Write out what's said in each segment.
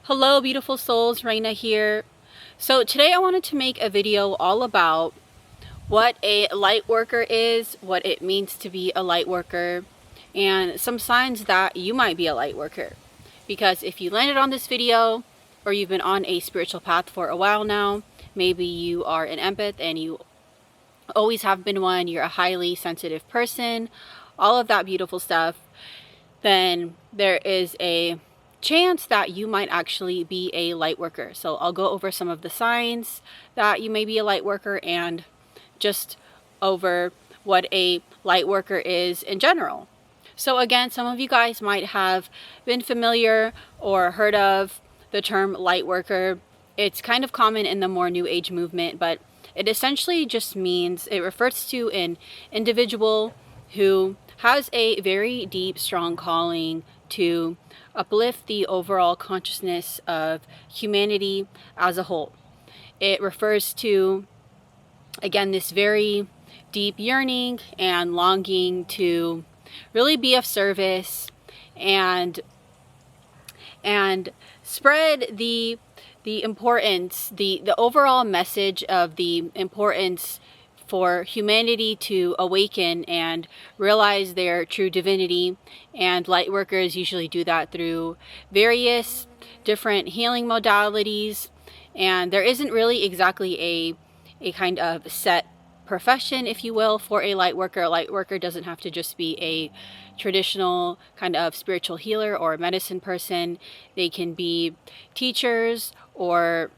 Hello beautiful souls, Rana here. So today I wanted to make a video all about what a light worker is, what it means to be a light worker, and some signs that you might be a light worker. Because if you landed on this video or you've been on a spiritual path for a while now, maybe you are an empath and you always have been one, you're a highly sensitive person, all of that beautiful stuff, then there is a chance that you might actually be a light worker. So I'll go over some of the signs that you may be a light worker and just over what a light worker is in general. So again, some of you guys might have been familiar or heard of the term light worker. It's kind of common in the more new age movement, but it essentially just means, it refers to an individual who has a very deep, strong calling to uplift the overall consciousness of humanity as a whole. It refers to, again, this very deep yearning and longing to really be of service and spread the importance, the overall message of the importance for humanity to awaken and realize their true divinity. And light workers usually do that through various different healing modalities. And there isn't really exactly a kind of set profession, if you will, for a light worker. A light worker doesn't have to just be a traditional kind of spiritual healer or medicine person. They can be teachers or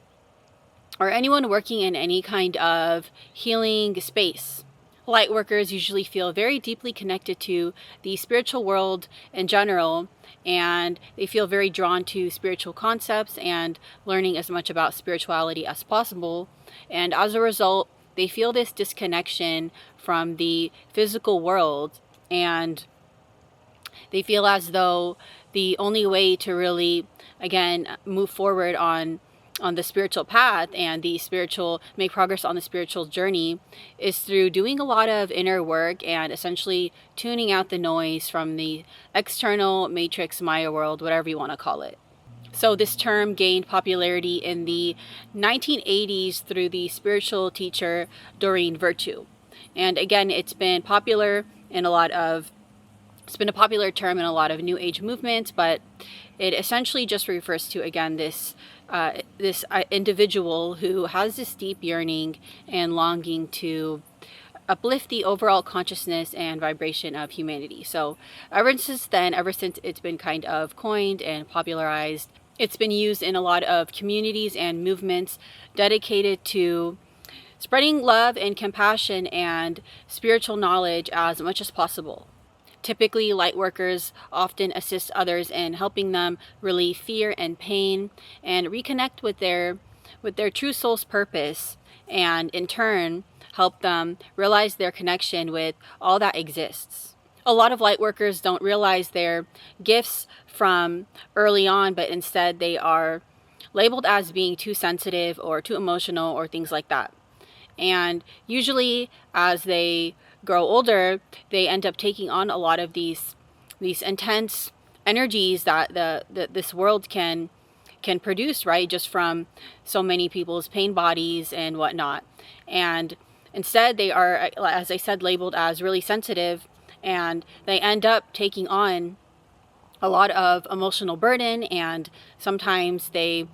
anyone working in any kind of healing space. Light workers usually feel very deeply connected to the spiritual world in general, and they feel very drawn to spiritual concepts and learning as much about spirituality as possible. And as a result, they feel this disconnection from the physical world, and they feel as though the only way to really, again, move forward on the spiritual path and make progress on the spiritual journey is through doing a lot of inner work and essentially tuning out the noise from the external matrix Maya world, whatever you want to call it. So this term gained popularity in the 1980s through the spiritual teacher Doreen Virtue. And again, it's been a popular term in a lot of new age movements, but it essentially just refers to, again, this individual who has this deep yearning and longing to uplift the overall consciousness and vibration of humanity. So ever since it's been kind of coined and popularized, it's been used in a lot of communities and movements dedicated to spreading love and compassion and spiritual knowledge as much as possible. Typically, light workers often assist others in helping them relieve fear and pain and reconnect with their true soul's purpose, and in turn help them realize their connection with all that exists. A lot of light workers don't realize their gifts from early on, but instead they are labeled as being too sensitive or too emotional or things like that. And usually as they grow older, they end up taking on a lot of these intense energies that this world can produce, right? Just from so many people's pain bodies and whatnot. And instead they are, as I said, labeled as really sensitive, and they end up taking on a lot of emotional burden, and sometimes they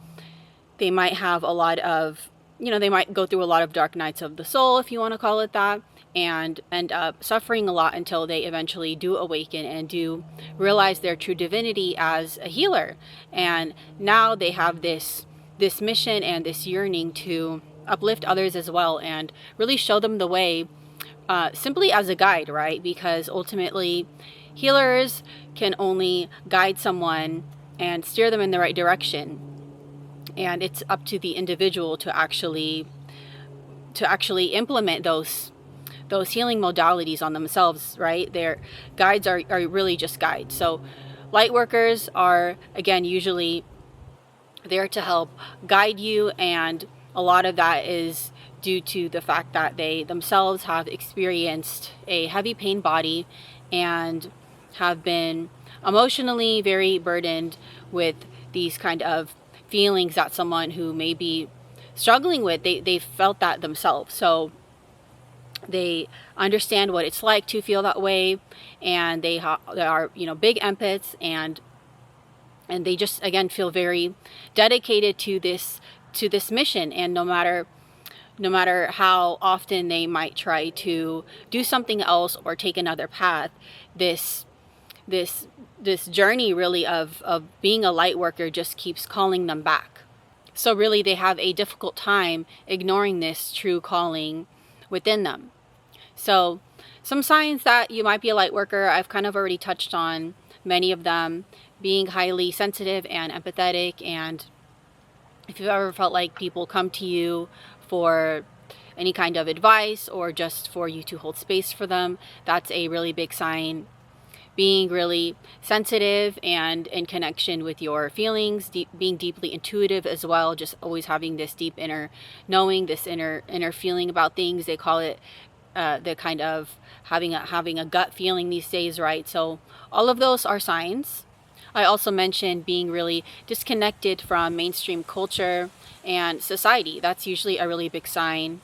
might have a lot of, they might go through a lot of dark nights of the soul, if you want to call it that, and end up suffering a lot until they eventually do awaken and do realize their true divinity as a healer. And now they have this mission and this yearning to uplift others as well and really show them the way, simply as a guide, right? Because ultimately healers can only guide someone and steer them in the right direction, and it's up to the individual to actually implement those healing modalities on themselves, right? Their guides are really just guides. So light workers are, again, usually there to help guide you, and a lot of that is due to the fact that they themselves have experienced a heavy pain body and have been emotionally very burdened with these kind of feelings that someone who may be struggling with, they felt that themselves. So they understand what it's like to feel that way, and they are, you know, big empaths, and they just, again, feel very dedicated to this mission. And no matter how often they might try to do something else or take another path, this journey really of being a light worker just keeps calling them back. So really they have a difficult time ignoring this true calling within them. So some signs that you might be a light worker, I've kind of already touched on many of them. Being highly sensitive and empathetic, and if you've ever felt like people come to you for any kind of advice or just for you to hold space for them, that's a really big sign. Being really sensitive and in connection with your feelings, being deeply intuitive as well, just always having this deep inner knowing, this inner feeling about things. They call it the kind of having a gut feeling these days, right? So all of those are signs. I also mentioned being really disconnected from mainstream culture and society. That's usually a really big sign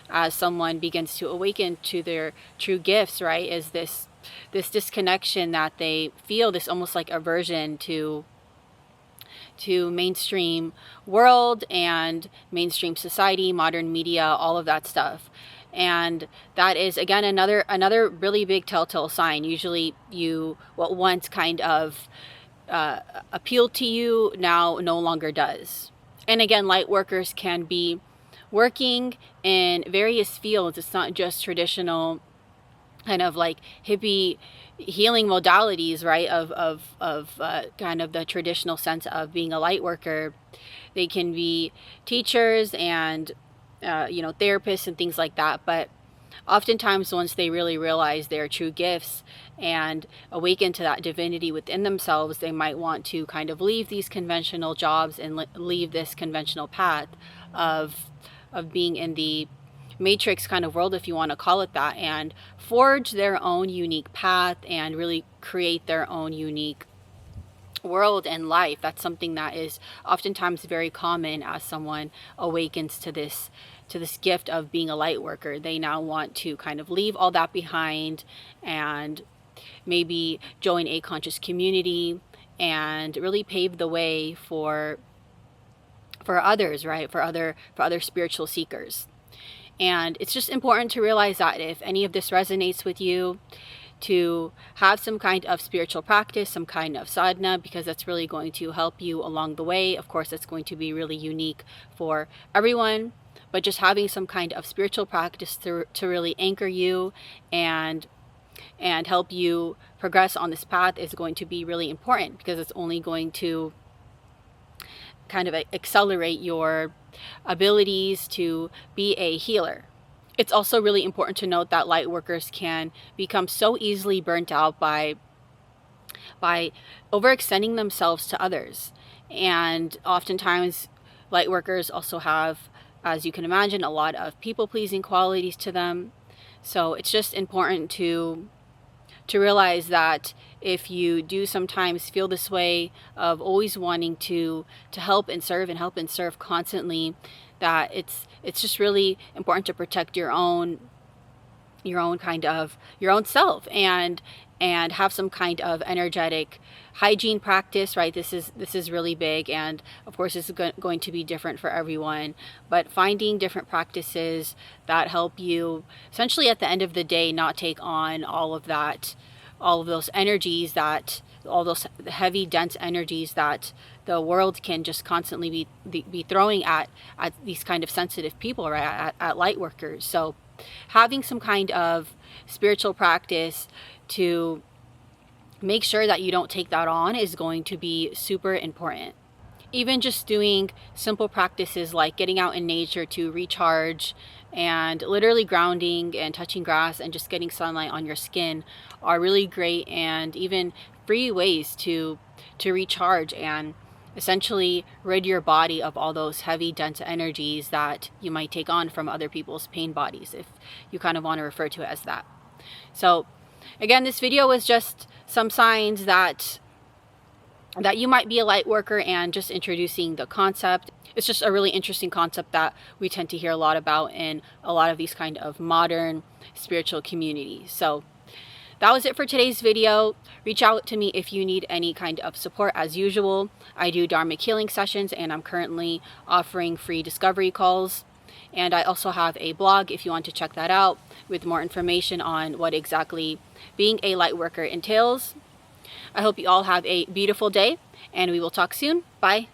as someone begins to awaken to their true gifts, right? Is this disconnection that they feel, this almost like aversion to mainstream world and mainstream society, modern media, all of that stuff. And that is, again, another really big telltale sign. Usually what once kind of appealed to you now no longer does. And again, light workers can be working in various fields. It's not just traditional kind of like hippie healing modalities, right? Of kind of the traditional sense of being a light worker. They can be teachers and therapists and things like that. But oftentimes, once they really realize their true gifts and awaken to that divinity within themselves, they might want to kind of leave these conventional jobs and leave this conventional path of being in the matrix kind of world, if you want to call it that, and forge their own unique path and really create their own unique world and life. That's something that is oftentimes very common as someone awakens to this gift of being a light worker. They now want to kind of leave all that behind and maybe join a conscious community and really pave the way for others, right? For other spiritual seekers. And it's just important to realize that if any of this resonates with you, to have some kind of spiritual practice, some kind of sadhana, because that's really going to help you along the way. Of course, it's going to be really unique for everyone, but just having some kind of spiritual practice to really anchor you and help you progress on this path is going to be really important, because it's only going to kind of accelerate your abilities to be a healer. It's also really important to note that light workers can become so easily burnt out by overextending themselves to others. And oftentimes light workers also have, as you can imagine, a lot of people-pleasing qualities to them. So it's just important to realize that if you do sometimes feel this way of always wanting to help and serve constantly, that it's just really important to protect your own self and have some kind of energetic hygiene practice, right? This is really big, and of course it's going to be different for everyone, but finding different practices that help you essentially at the end of the day not take on all of those energies, all those heavy dense energies that the world can just constantly be throwing at these kind of sensitive people, right? At light workers. So having some kind of spiritual practice to make sure that you don't take that on is going to be super important. Even just doing simple practices like getting out in nature to recharge and literally grounding and touching grass and just getting sunlight on your skin are really great and even free ways to recharge and essentially rid your body of all those heavy dense energies that you might take on from other people's pain bodies, if you kind of want to refer to it as that. So again, this video was just some signs that that you might be a light worker and just introducing the concept. It's just a really interesting concept that we tend to hear a lot about in a lot of these kind of modern spiritual communities. So that was it for today's video. Reach out to me if you need any kind of support. As usual, I do Dharmic healing sessions, and I'm currently offering free discovery calls. And I also have a blog if you want to check that out with more information on what exactly being a light worker entails. I hope you all have a beautiful day, and we will talk soon. Bye.